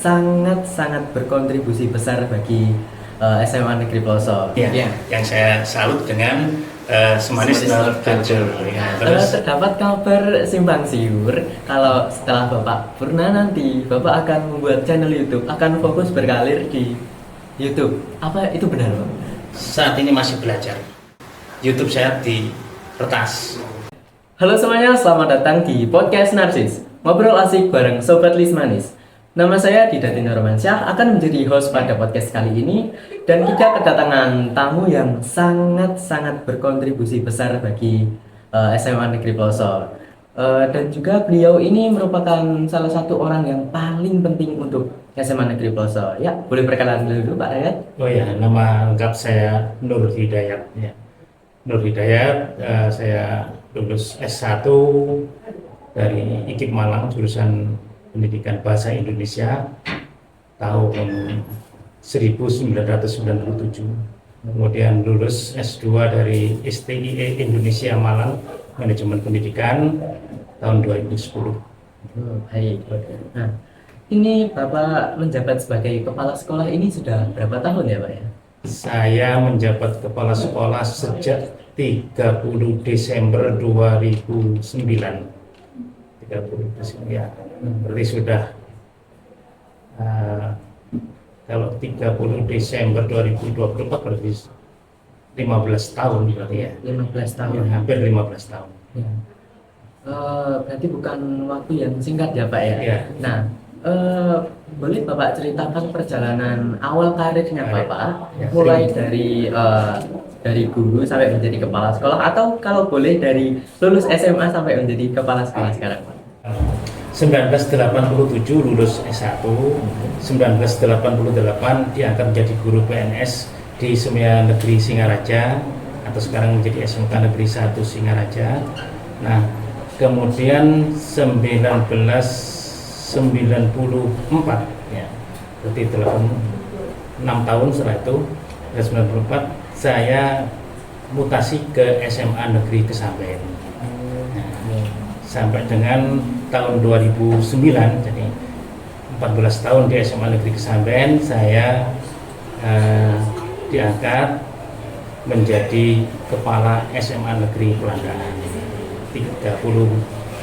sangat-sangat berkontribusi besar bagi SMA Negeri Ploso. Ya, yang saya salut dengan Semanis Not Culture. Ya, Terdapat kabar simpang siur kalau setelah Bapak purna nanti Bapak akan membuat channel YouTube, akan fokus berkarir di YouTube. Apa itu benar, Pak? saat ini masih belajar. YouTube saya di retas. Halo semuanya, selamat datang di Podcast Narsis. Ngobrol asik bareng Sobat Lismanis. Nama saya Didatin Romansyah, akan menjadi host pada podcast kali ini. Dan kita kedatangan tamu yang sangat-sangat berkontribusi besar bagi SMA Negeri Ploso. Dan juga beliau ini merupakan salah satu orang yang paling penting untuk SMA Negeri Ploso. Ya, boleh perkenalan dulu Pak Dayat? Oh ya, nama lengkap saya Nur Hidayat. Ya. Nur Hidayat, saya lulus S1 dari IKIP Malang, jurusan Pendidikan Bahasa Indonesia tahun 1997. Kemudian lulus S2 dari STIE Indonesia Malang, Manajemen Pendidikan tahun 2010. Baik. Nah, ini Bapak menjabat sebagai kepala sekolah ini sudah berapa tahun ya Pak ya? Saya menjabat kepala sekolah sejak 30 Desember 2009. 30 Desember ya. Berarti sudah kalau 30 Desember 2024 berarti 15 tahun berarti ya. 15 tahun. Ya, hampir 15 tahun. Ya. Berarti bukan waktu yang singkat ya Pak ya? Ya. Nah, boleh Bapak ceritakan perjalanan awal karirnya Bapak, Ya, mulai dari guru sampai menjadi kepala sekolah, atau kalau boleh dari lulus SMA sampai menjadi kepala sekolah sekarang Pak? 1987 lulus S1, 1988 diangkat menjadi guru PNS di Semia Negeri Singaraja atau sekarang menjadi SMK Negeri 1 Singaraja. Nah, kemudian 1994 ya, berarti 6 tahun setelah itu, 1994 saya mutasi ke SMA Negeri Kesamben. Sampai dengan tahun 2009, jadi 14 tahun di SMA Negeri Kesamben, saya diangkat menjadi kepala SMA Negeri Pelandaan. 30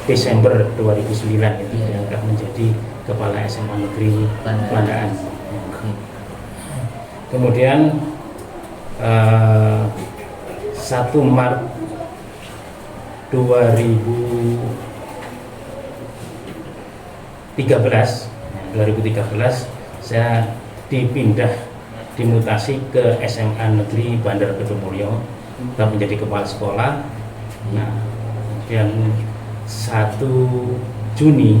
Desember 2009 itu diangkat menjadi kepala SMA Negeri Pelandaan. Kemudian 1 Maret 2013 saya dimutasi ke SMA Negeri Bandar Kedungmulyo, menjadi kepala sekolah. Nah, kemudian 1 Juni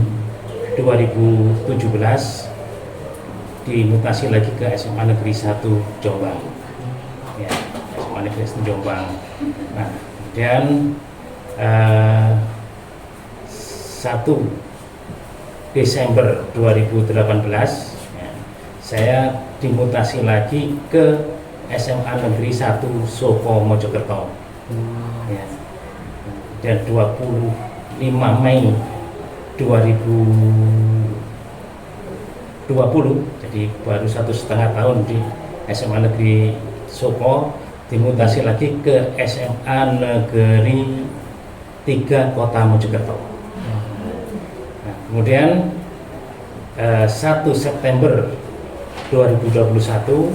2017 dimutasi lagi ke SMA Negeri 1 Jombang. Ya, SMA Negeri 1 Jombang. Nah, kemudian 1 Desember 2018 ya, saya dimutasi lagi ke SMA Negeri 1 Soko Mojokerto. Ya. Dan 25 Mei 2020, jadi baru 1,5 tahun di SMA Negeri Soko, dimutasi lagi ke SMA Negeri 3 Kota Mojokerto. Nah, kemudian 1 September 2021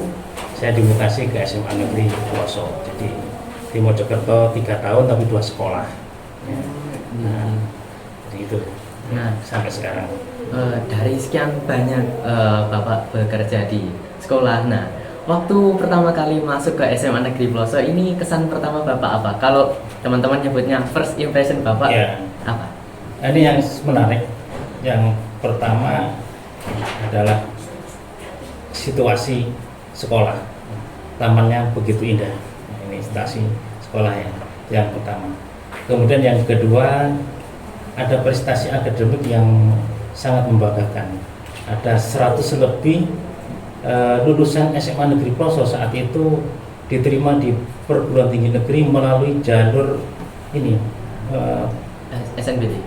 saya dimutasi ke SMA Negeri Ploso. Jadi di Mojokerto 3 tahun tapi 2 sekolah. Nah, jadi itu. Nah, sampai sekarang. Dari sekian banyak Bapak bekerja di sekolah. Nah, waktu pertama kali masuk ke SMA Negeri Ploso ini, kesan pertama Bapak apa? Kalau teman-teman nyebutnya first impression Bapak ya, apa? Ini yang menarik. Yang pertama adalah situasi sekolah. Tamannya begitu indah. Nah, ini situasi sekolah yang pertama. Kemudian yang kedua, ada prestasi akademik yang sangat membanggakan. Ada 100 lebih lulusan SMA Negeri Ploso saat itu diterima di perguruan tinggi negeri melalui jalur ini SNBT.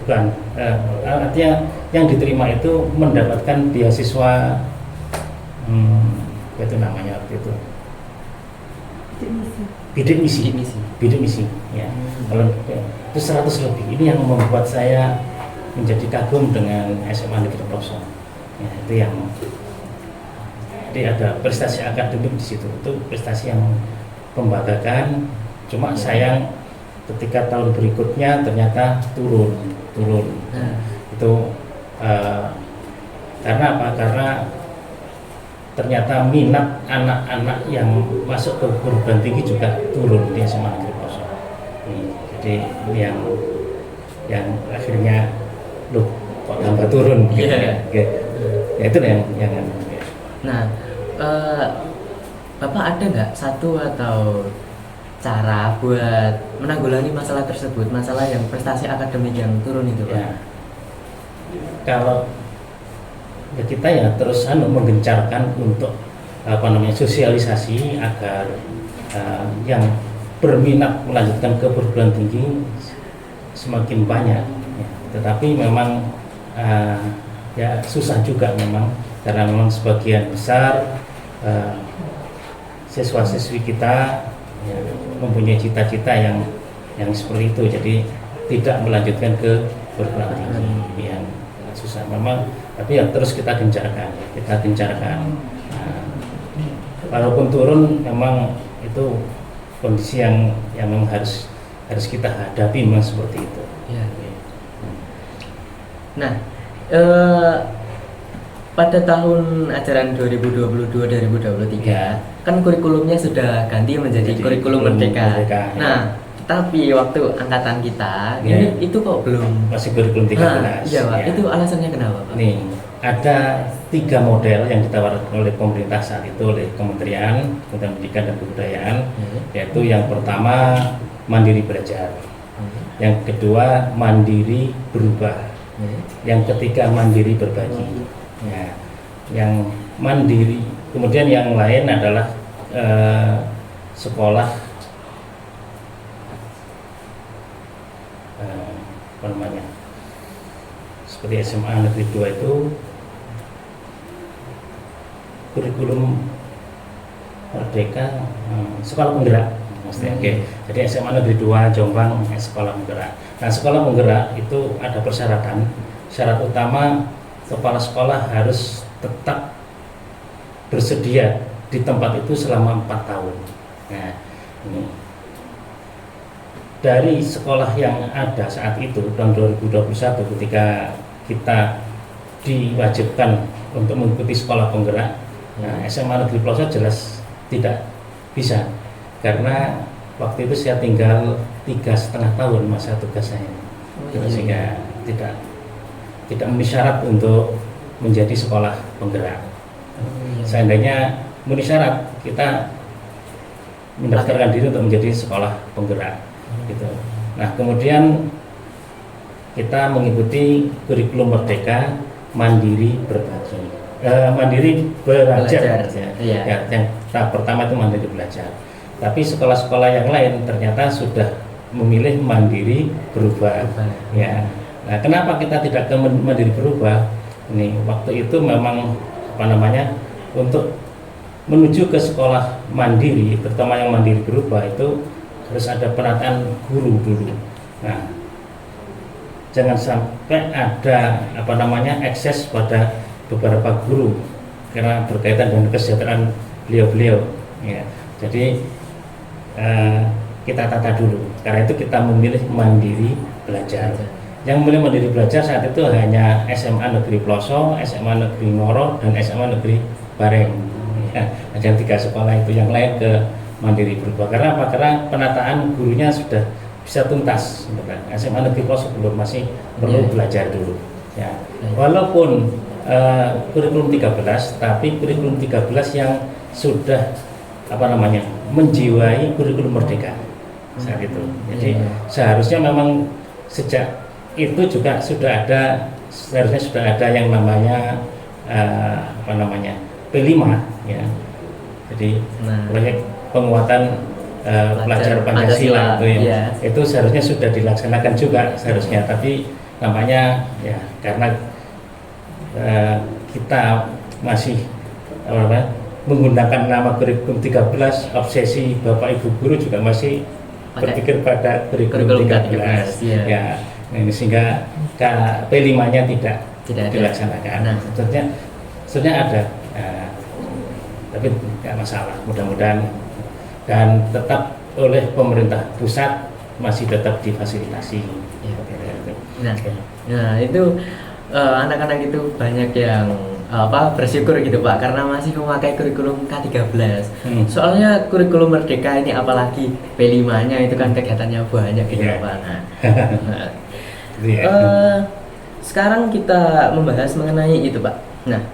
bukan, artinya yang diterima itu mendapatkan beasiswa, apa itu namanya waktu itu, bidik misi, ya. Kalau itu 100 lebih, ini yang membuat saya menjadi kagum dengan SMA Negeri Pelosok. Ya, itu yang, jadi ada prestasi akademik di situ, itu prestasi yang membanggakan. Cuma sayang ketika tahun berikutnya ternyata turun. Itu karena apa? Karena ternyata minat anak-anak yang masuk ke perguruan tinggi juga turun di SMA Negeri Pelosok. Jadi ini yang akhirnya loh kok tambah turun gitu ya. Ya itu yang Nah, Bapak ada nggak satu atau cara buat menanggulangi masalah tersebut, masalah yang prestasi akademik yang turun itu, Pak? ya, kalau ya kita ya terus menggencarkan untuk sosialisasi agar yang berminat melanjutkan ke perguruan tinggi semakin banyak ya. Tetapi memang ya susah juga memang, karena memang sebagian besar siswa-siswi kita ya, mempunyai cita-cita yang seperti itu, jadi tidak melanjutkan ke perguruan tinggi yang susah memang. Tapi ya terus kita gencarkan. Nah, walaupun turun, memang itu kondisi yang memang harus kita hadapi, memang seperti itu. Ya. Nah, pada tahun ajaran 2022-2023 kan kurikulumnya sudah ganti menjadi kurikulum Merdeka. Nah, tapi waktu angkatan kita ini itu kok belum masih kurikulum 13. Iya, Pak. Ya. Itu alasannya kenapa, Pak? Nih, ada 3 model yang ditawarkan oleh pemerintah saat itu, oleh Kementerian Pendidikan dan Kebudayaan, yaitu yang pertama mandiri belajar, yang kedua mandiri berubah, yang ketiga mandiri berbagi. Ya, yang mandiri, kemudian yang lain adalah sekolah apa namanya, seperti SMA Negeri 2 itu kurikulum Merdeka, sekolah penggerak maksudnya. Oke. Jadi SMA Negeri 2 Jombang sekolah penggerak. Nah, sekolah penggerak itu ada persyaratan. Syarat utama, kepala sekolah harus tetap bersedia di tempat itu selama 4 tahun. Nah, ini dari sekolah yang ada saat itu tahun 2021, ketika kita diwajibkan untuk mengikuti sekolah penggerak, nah SMA Negeri Pelosok jelas tidak bisa, karena waktu itu saya tinggal 3,5 tahun masa tugas saya, sehingga tidak memenuhi syarat untuk menjadi sekolah penggerak. Seandainya memenuhi syarat, kita mendaftarkan diri untuk menjadi sekolah penggerak gitu. Nah, kemudian kita mengikuti kurikulum Merdeka mandiri berbagi, mandiri belajar. Ya, yang tahap pertama itu mandiri belajar. Tapi sekolah-sekolah yang lain ternyata sudah memilih mandiri berubah. Ya. Nah, kenapa kita tidak ke mandiri berubah? Ini waktu itu memang untuk menuju ke sekolah mandiri, terutama yang mandiri berubah, itu harus ada penataan guru dulu. Nah, jangan sampai ada ekses pada beberapa guru, karena berkaitan dengan kesejahteraan beliau-beliau. Ya, jadi kita tata dulu. Karena itu kita memilih mandiri belajar. Yang memilih mandiri belajar saat itu hanya SMA Negeri Pelosok, SMA Negeri Ngoro, dan SMA Negeri Bareng. Ya, ada 3 sekolah itu, yang lain ke mandiri berubah. Karena apa? Karena penataan gurunya sudah bisa tuntas. SMA Negeri Pelosok belum, masih perlu belajar dulu. Ya. Walaupun kurikulum 13, tapi kurikulum 13 yang sudah menjiwai kurikulum Merdeka saat itu. Jadi seharusnya memang sejak itu juga seharusnya sudah ada yang namanya P5 ya. Jadi proyek penguatan pelajar Pancasila itu seharusnya sudah dilaksanakan juga seharusnya, tapi Nampaknya ya karena kita masih menggunakan nama kurikulum 13, obsesi Bapak Ibu guru juga masih berpikir pada kurikulum 13. Ya. Ya, ini sehingga P5-nya tidak ada. dilaksanakan. Nah, Sebetulnya ada, tapi tidak masalah. Mudah-mudahan dan tetap oleh pemerintah pusat masih tetap difasilitasi. Ya. Nah itu anak-anak itu banyak yang bersyukur gitu Pak karena masih memakai kurikulum K13. Soalnya kurikulum Merdeka ini apalagi P5-nya itu kan kegiatannya banyak gitu Pak. Sekarang kita membahas mengenai itu Pak. Nah,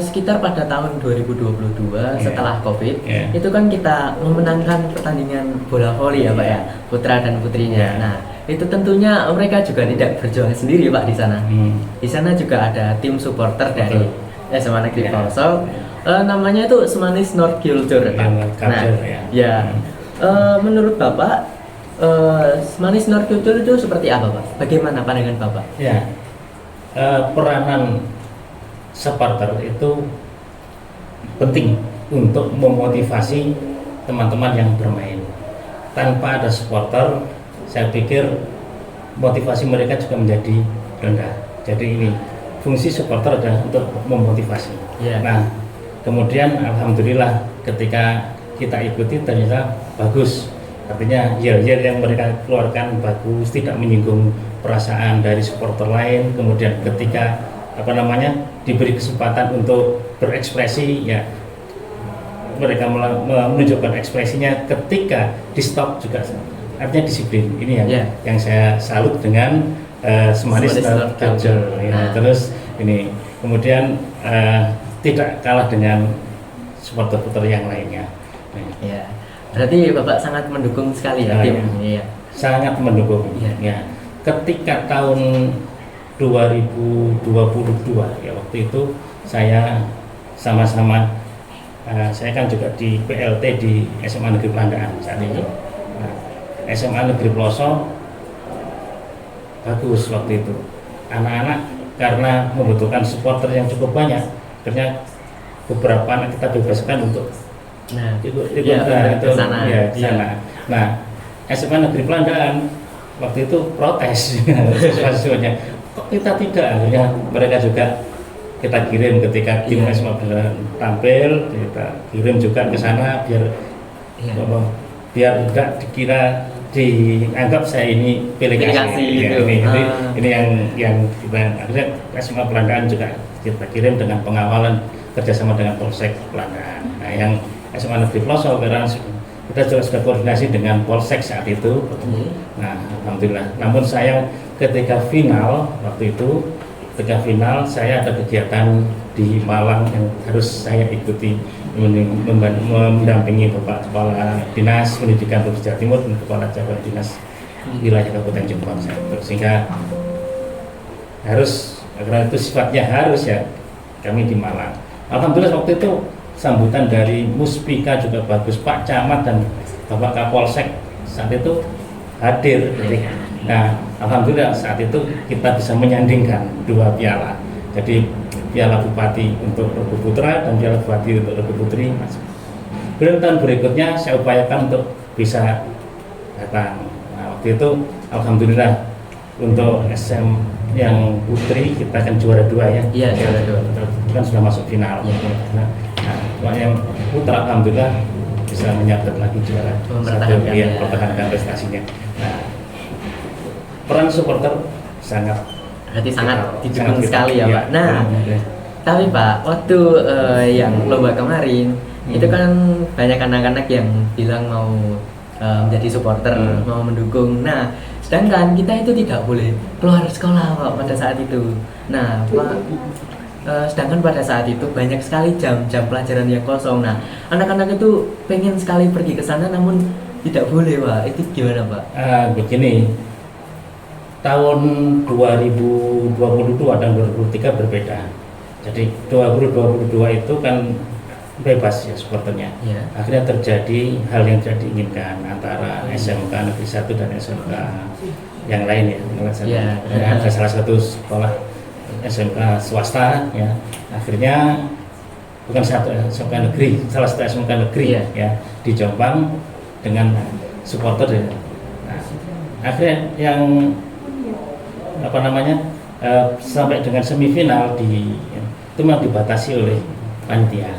sekitar pada tahun 2022 setelah COVID itu kan kita memenangkan pertandingan bola voli ya Pak ya, putra dan putrinya. Nah, itu tentunya mereka juga tidak berjuang sendiri Pak di sana. Di sana juga ada tim supporter dari SMA Negeri Pelosok. Namanya itu Semanis North Culture Pak. Nah, menurut Bapak Semanis North Culture itu seperti apa Pak? Bagaimana pandangan Bapak? Ya, peranan supporter itu penting untuk memotivasi teman-teman yang bermain. Tanpa ada supporter, saya pikir motivasi mereka juga menjadi rendah. Jadi ini fungsi supporter adalah untuk memotivasi. Nah, kemudian alhamdulillah ketika kita ikuti ternyata bagus. Artinya yel-yel yang mereka keluarkan bagus, tidak menyinggung perasaan dari supporter lain. Kemudian ketika diberi kesempatan untuk berekspresi, ya mereka menunjukkan ekspresinya. Ketika di stop juga, artinya disiplin. Ini yang saya salut dengan Semanis Culture. Terus ini kemudian tidak kalah dengan supporter-supporter yang lainnya. Ya, berarti Bapak sangat mendukung sekali ya tim ini ya. Sangat mendukung. Ya. Ketika tahun 2022 ya, waktu itu saya sama-sama saya kan juga di PLT di SMA Negeri Pelandaan saat itu. SMA Negeri Pelosok bagus waktu itu. Anak-anak karena membutuhkan supporter yang cukup banyak, akhirnya beberapa anak kita bebaskan untuk ikut ke sana. Nah, SMA Negeri Pelandaan waktu itu protes siswa-siswanya, kok kita tidak, akhirnya mereka juga kita kirim ketika tim SMA tampil, kita kirim juga ke sana biar enggak dikira dianggap saya ini delegasi. Ini yang kita akhirnya SMA Pelandaan juga kita kirim dengan pengawalan kerjasama dengan Polsek Pelandaan. Nah, yang SMA Negeri Pelosok karena kita juga sudah koordinasi dengan Polsek saat itu. Nah, alhamdulillah. Namun sayang ketika final waktu itu, saya ada kegiatan di Malang yang harus saya ikuti, mendampingi Bapak Kepala Dinas Pendidikan Provinsi Jawa Timur dan Kepala Cabang Dinas Wilayah Kabupaten Jombang, sehingga harus, karena itu sifatnya harus ya, kami di Malang. Alhamdulillah waktu itu sambutan dari Muspika juga bagus, Pak Camat dan Bapak Kapolsek saat itu hadir. Nah, alhamdulillah saat itu kita bisa menyandingkan dua piala. Jadi piala Bupati untuk Regu Putra dan piala Bupati untuk Regu Putri. Kemudian tahun berikutnya saya upayakan untuk bisa datang. Nah, waktu itu alhamdulillah untuk SM yang putri kita kan juara 2 ya. Iya, juara 2. Kan sudah masuk final. Nah, yang putra alhamdulillah bisa menyabet lagi juara. Mempertahankan prestasinya. Nah, peran supporter sangat didukung sekali ya Pak. Nah, tapi Pak, waktu yang lomba kemarin itu kan banyak anak-anak yang bilang mau menjadi supporter, mau mendukung. Nah, sedangkan kita itu tidak boleh keluar sekolah Pak pada saat itu. Nah, Pak, sedangkan pada saat itu banyak sekali jam-jam pelajaran yang kosong. Nah, anak-anak itu pengen sekali pergi ke sana namun tidak boleh Pak. Itu gimana Pak? Begini. Tahun 2022 dan 2023 berbeda. Jadi 2022 itu kan bebas ya supporternya. Akhirnya terjadi hal yang tidak diinginkan antara SMK Negeri 1 dan SMK yang lain ya. Iya. Ada salah satu sekolah SMK swasta ya, akhirnya bukan satu SMK negeri, salah satu SMK negeri Iya. ya di Jombang dengan supporter ya. Nah, akhirnya yang apa namanya sampai dengan semifinal itu memang dibatasi oleh panitia.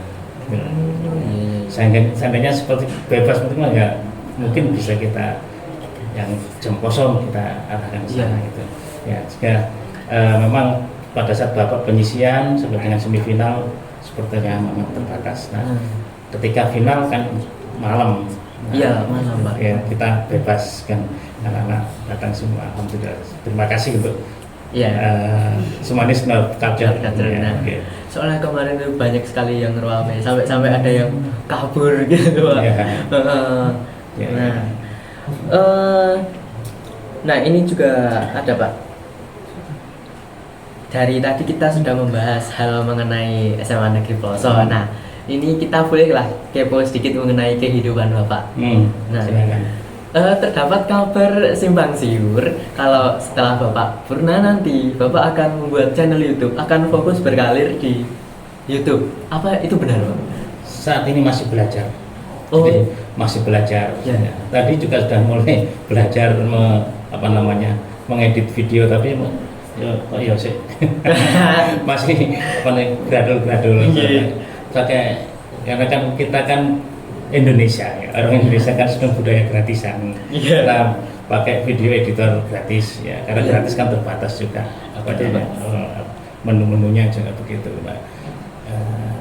Seandainya seperti bebas seperti itu nggak mungkin bisa kita yang jam kosong kita arahkan ke sana gitu. Ya, jika memang pada saat babak penyisian sampai dengan semifinal sepertinya memang terbatas. Nah, ketika final kan malam. Iya, malam Pak. Ya, kita bebaskan anak-anak datang semua. Alhamdulillah. Terima kasih untuk Semanis Culture. Nah, soalnya kemarin itu banyak sekali yang ramai, sampai ada yang kabur gitu Pak. Nah ini juga ada Pak. Dari tadi kita sudah membahas hal mengenai SMA Negeri Pelosok. Nah ini kita bolehlah kepo sedikit mengenai kehidupan Bapak. Nah, terdapat kabar simpang siur kalau setelah Bapak purna nanti Bapak akan membuat channel YouTube, akan fokus berkarir di YouTube. Apa itu benar Pak? Saat ini masih belajar. Oh. Jadi, masih belajar. Ya. Tadi juga sudah mulai belajar mengedit video, tapi sih masih gradul. Karena kan kita kan Indonesia ya. Orang Indonesia kan sudah budaya gratisan. Kita pakai video editor gratis ya, karena gratis kan terbatas juga menu-menunya juga begitu Pak.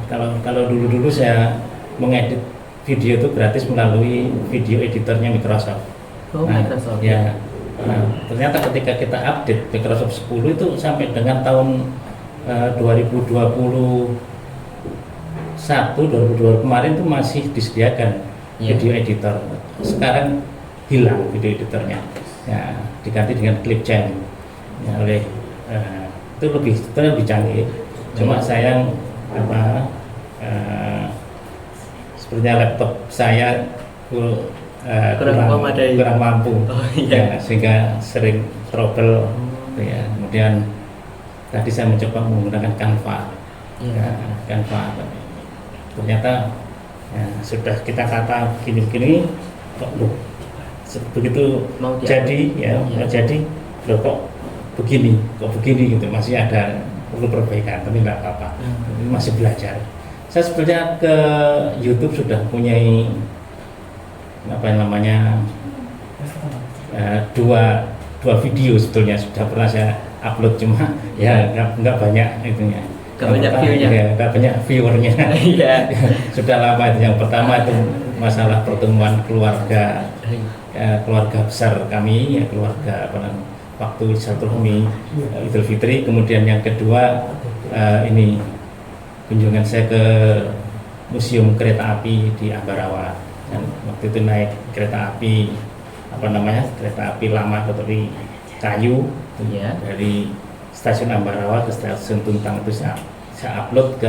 Kalau dulu saya mengedit video itu gratis melalui video editornya Microsoft. Microsoft. Ya. Nah, ternyata ketika kita update Microsoft 10 itu sampai dengan tahun 2020 kemarin itu masih disediakan video editor. Sekarang hilang video editornya. Ya, diganti dengan Clipchamp. Ya, oleh itu lebih canggih. Cuma sayang sepertinya laptop saya kurang mampu. Ya, sehingga sering trouble. Ya, kemudian tadi saya mencoba menggunakan Canva. Canva. Ternyata sudah kita kata begini kok begitu mau jadi kok begini gitu, masih ada perlu perbaikan, tapi nggak apa-apa, masih belajar. Saya sebetulnya ke YouTube sudah punya dua video sebetulnya sudah pernah saya upload, cuma ya nggak banyak itunya. Nggak banyak viewernya. Sudah lama itu. Yang pertama itu masalah pertemuan keluarga besar kami, keluarga waktu silaturahmi Idul Fitri. Kemudian yang kedua ini kunjungan saya ke Museum Kereta Api di Ambarawa. Dan waktu itu naik kereta api kereta api lama tapi kayu dari stasiun Ambarawa ke stasiun Tuntang, itu saya upload ke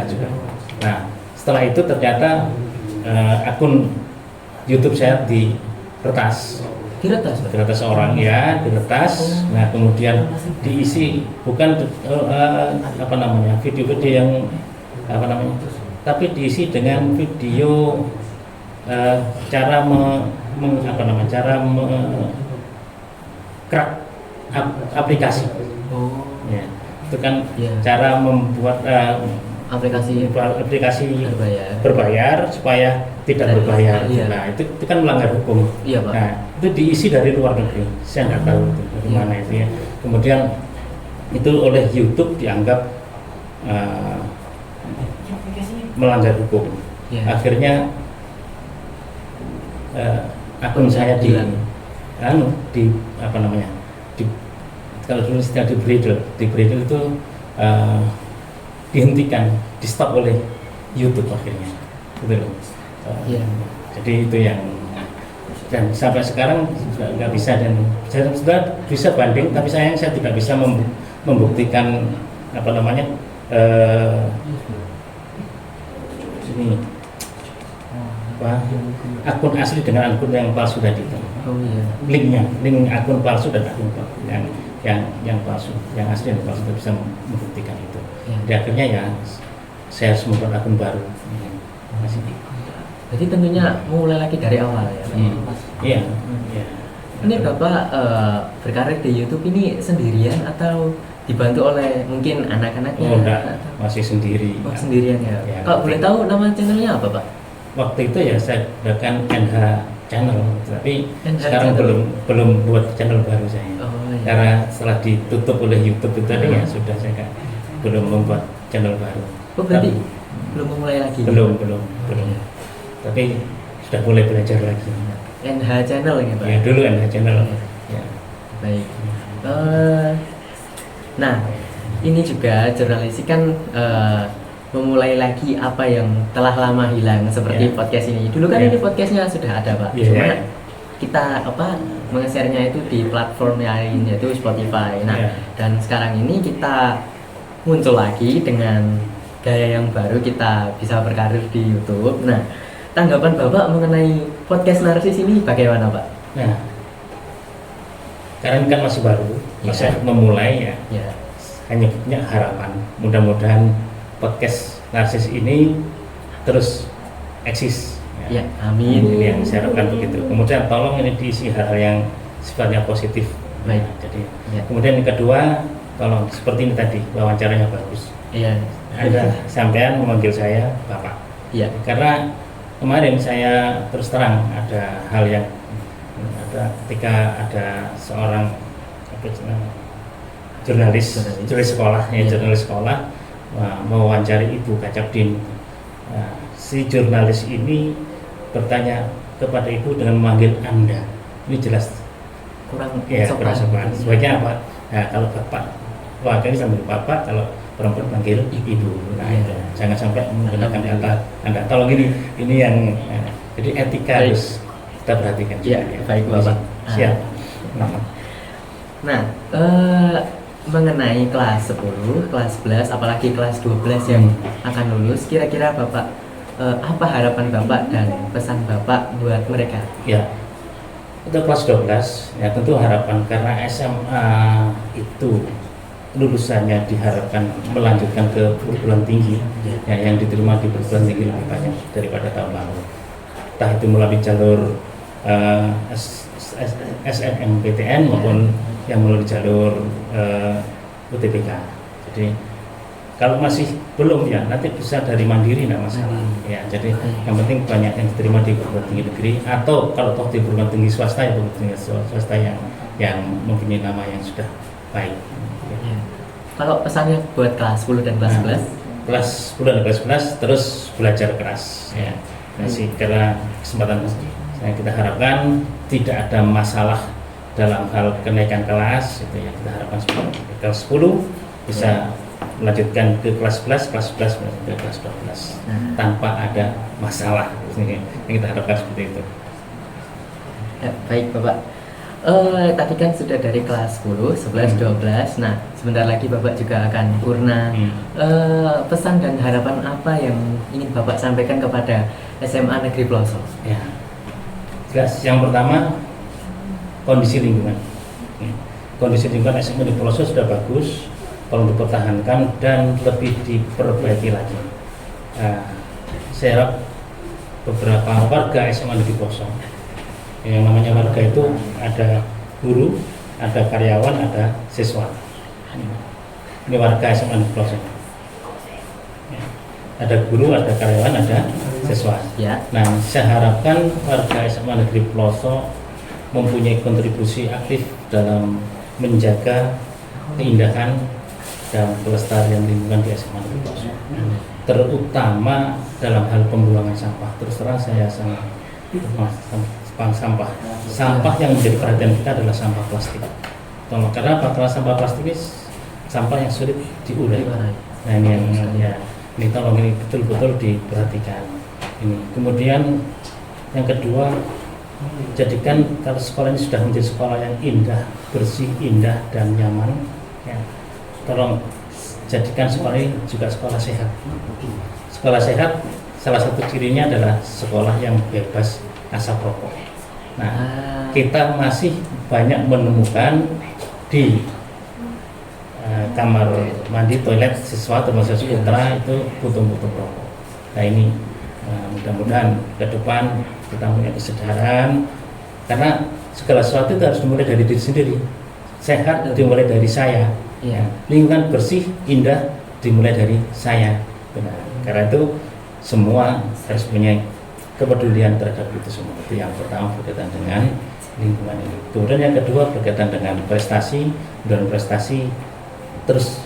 juga. Nah, setelah itu ternyata akun YouTube saya diretas orang ya, diretas. Nah, kemudian diisi bukan video-video yang tapi diisi dengan video cara crack aplikasi. Ya, itu kan cara membuat aplikasi berbayar supaya tidak berbayar. Nah, itu kan melanggar hukum. Nah, itu diisi dari luar negeri. Saya nggak tahu itu dari mana itu ya. Kemudian itu oleh YouTube dianggap melanggar hukum. Akhirnya akun saya kalau dulu istilah di bridle itu dihentikan, di stop oleh YouTube akhirnya, gitu loh. Jadi itu yang, dan sampai sekarang nggak bisa, dan saya sudah bisa banding, tapi sayang saya tidak bisa membuktikan akun asli dengan akun yang palsu tadi itu. Oh iya. link akun palsu dan akun yang palsu, yang asli dan palsu itu bisa membuktikan itu. Ya. Jadi akhirnya ya saya harus membuat akun baru. Masih. Jadi tentunya mulai lagi dari awal ya. Pak? Iya. Iya. Ini Bapak berkarir di YouTube ini sendirian atau dibantu oleh mungkin anak-anaknya? Oh enggak, masih sendiri. Oh, sendirian ya. Ya, Kalau boleh tahu nama channelnya apa Pak? Waktu itu ya saya gunakan NH channel, tapi NH sekarang channel. belum buat channel baru saya. Oh iya. Karena setelah ditutup oleh YouTube itu tadi ya sudah saya belum membuat channel baru. Oh berarti belum memulai lagi? Belum. Tapi sudah mulai belajar lagi. NH channel ya Pak? Ya dulu NH channel. Iya. Ya. Baik. Nah, ini juga jurnalis kan memulai lagi apa yang telah lama hilang seperti Ya. podcast ini. Dulu kan Ya. ini podcastnya sudah ada Pak. Ya. Cuma kita meng-share-nya itu di platform lain yaitu Spotify. Nah, Ya. dan sekarang ini kita muncul lagi dengan gaya yang baru, kita bisa berkarir di YouTube. Nah, tanggapan Bapak mengenai podcast Narsis ini bagaimana Pak? Nah, karena ini kan masih baru, masih Ya. memulai ya. Ya. Hanya punya harapan mudah-mudahan podcast Narsis ini terus eksis Ya, amin. Ini yang saya harapkan begitu. Kemudian tolong ini diisi hal-hal yang sifatnya positif. Baik. Jadi Ya. kemudian yang kedua, tolong seperti ini tadi wawancaranya bagus. Iya. Anda sampean memanggil saya Bapak. Iya. Karena kemarin saya terus terang ada hal yang ketika ada seorang jurnalis sekolah, Iya. jurnalis sekolah mewawancari Ibu Kacapdin. Nah, si jurnalis ini bertanya kepada Ibu dengan memanggil Anda. Ini jelas Kurang ya kurang sopan. Iya. Sebaiknya apa? Nah, kalau Bapak, wah ini sambil Bapak, kalau perempuan panggil Ibu. Nah, Iya. itu. Jangan sampai menggunakan Alhamdulillah. kata Anda. Tolong ini yang jadi etika Baik. harus kita perhatikan. Iya, baik, Bapak. Siap. Nah, mengenai kelas 10, kelas 11, apalagi kelas 12 yang akan lulus, kira-kira Bapak apa harapan Bapak dan pesan Bapak buat mereka? Ya, untuk kelas 12 ya tentu harapan karena SMA itu lulusannya diharapkan melanjutkan ke perguruan tinggi ya, yang diterima di perguruan tinggi lebih banyak daripada tahun lalu. Entah itu melalui jalur SNMPTN maupun yang melalui jalur UTBK. Jadi kalau masih belum ya nanti bisa dari mandiri nggak masalah ya. Jadi yang penting banyak yang diterima di perguruan tinggi negeri atau kalau toh di perguruan tinggi swasta ya perguruan tinggi swasta yang mempunyai nama yang sudah baik. Ya. Kalau pesannya buat kelas 10 dan kelas 11? Kelas 10 dan kelas 11 terus belajar keras ya. Masih karena kesempatan yang kita harapkan tidak ada masalah dalam hal kenaikan kelas itu yang kita harapkan kelas 10 bisa melanjutkan ke kelas 11, kelas 11 ke kelas 12 tanpa ada masalah. Yang kita harapkan seperti itu. Ya, baik Bapak. Tadi kan sudah dari kelas 10, 11, 12. Nah, sebentar lagi Bapak juga akan purna. Pesan dan harapan apa yang ingin Bapak sampaikan kepada SMA Negeri Pelosok? Ya. Jelas, yang pertama kondisi lingkungan. Kondisi lingkungan SMA Negeri Pelosok sudah bagus, tolong dipertahankan dan lebih diperbaiki lagi. Saya harap beberapa warga SMA Negeri Pelosok, yang namanya warga itu ada guru, ada karyawan, ada siswa. Ini warga SMA Negeri Pelosok. Ada guru, ada karyawan, ada siswa. Ya. Nah, saya harapkan warga SMA Negeri Pelosok mempunyai kontribusi aktif dalam menjaga keindahan dan kelestarian lingkungan di SMA Negeri Pelosok, terutama dalam hal pembuangan sampah. Terus terang saya sangat sampah yang menjadi perhatian kita adalah sampah plastik. Karena apa? Karena sampah plastik ini sampah yang sulit diurai. Nah, ini tolong ini betul-betul diperhatikan. Ini kemudian yang kedua, jadikan kalau sekolah ini sudah menjadi sekolah yang indah, bersih, indah dan nyaman ya, tolong jadikan sekolah ini juga sekolah sehat. Sekolah sehat salah satu cirinya adalah sekolah yang bebas asap rokok. Nah, kita masih banyak menemukan di kamar mandi, toilet siswa termasuk putra itu putung-putung rokok. Nah ini mudah-mudahan ke depan kita punya kesadaran, karena segala sesuatu itu harus dimulai dari diri sendiri. Sehat dimulai dari saya, lingkungan bersih indah dimulai dari saya. Benar. Karena itu semua harus punya kepedulian terhadap itu semua. Itu yang pertama berkaitan dengan lingkungan ini. Kemudian yang kedua berkaitan dengan prestasi, dan prestasi terus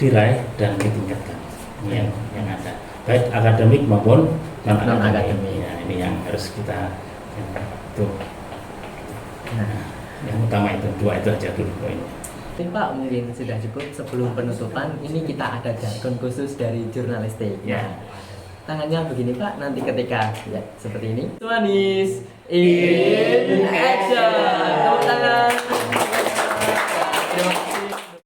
diraih dan ditingkatkan. Ini yang ada, baik akademik maupun non akademik. Ya, ini yang harus kita itu. Nah, yang utama itu dua itu aja dulu poinnya. Pak, mungkin sudah cukup. Sebelum penutupan, ini kita ada jargon khusus dari jurnalistik. Ya. Tangannya begini Pak, nanti ketika ya seperti ini. Manis in action.